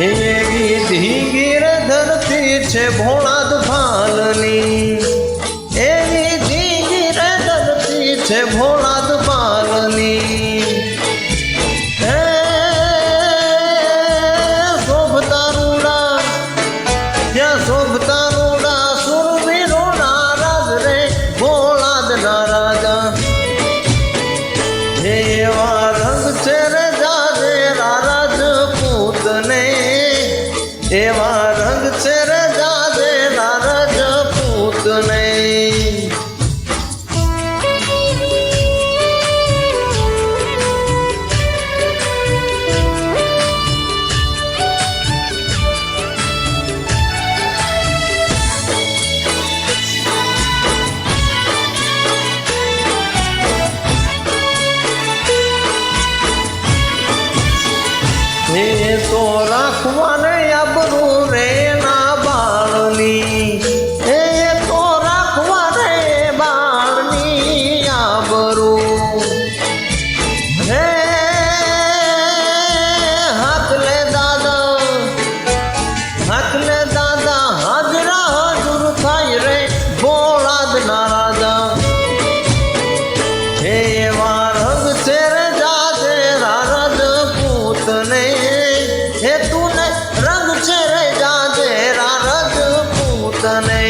એવી ધીંગીર ધરતી છે ભોળાદ ભાલની, એવી ધીંગીર ધરતી છે ભોળાદ ભાલની. હે શોભતા રૂડા ત્યાં શોભતા રૂડા સુરવીરોના રાજ રે ભોળાદના રાજા. એવા રંગ છે રે જાજેરા રાજપૂતને, એવા રંગ છે રે જાજેરા રાજપૂતને. એ તો રાખવાને આબરૂ રે ના બાળની, એ તો રાખવાને બાળની આબરૂ. હે હાકલે દાદા હાજરા હાજર થાય રે ભોળાદના રાજા. એવા રંગ છે રે જાજેરા રાજપૂતને, હે તુને રંગ છે રે જાજેરા રાજપૂતને.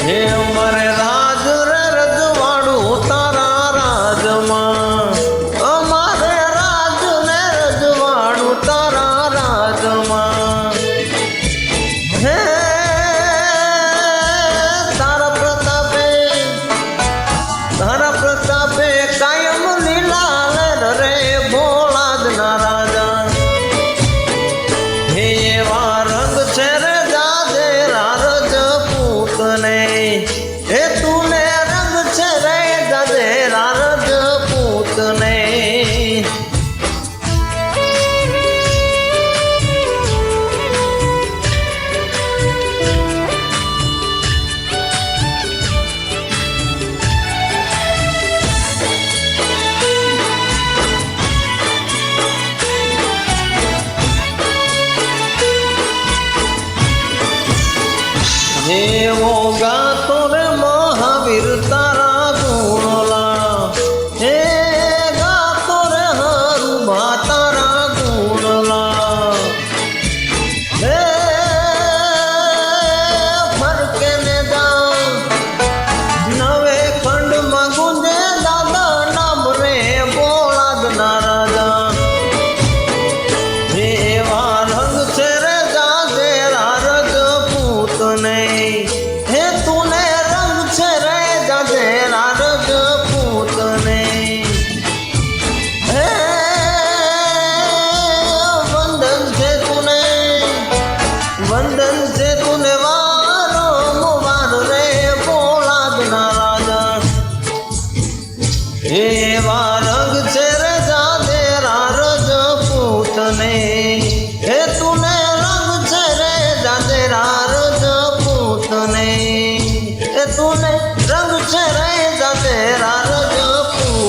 હે અમારે રાજ રે રજવાડું તારા રાજમાં, અમારે રાજ ને રજવાડું તારા રાજમાં. હે તારા પ્રતાપે કાયમ લીલા રે ભોળાદના રાજા. હે એવા રંગ છે રે જાજેરા રાજપૂતને, એ તુને રંગ છે રે જાજેરા રાજપૂતને. એવો ગાતો રે મહાવીર તારા ગુણલા, હે ગાતો રે હરુભા તારા ગુણલા. હે ફરકે ને જાઉં નવે ખંડમાં ગુંજે દાદા નામ રે ભોળાદના રાજા. એવા રંગ છે રે જાજેરા રાજપૂતને, હે તુને રંગ છે રે જાજેરા રાજપૂતને. હે વંદન છે તુને વારંવાર રે ભોળાદના રાજા. એવા રંગ છે રે જાજેરા રાજપૂતને, હે તુને રંગ છે રે જાજેરા રાજપૂતને, હે તુને રંગ છે રે જાજેરા રાજપૂતને.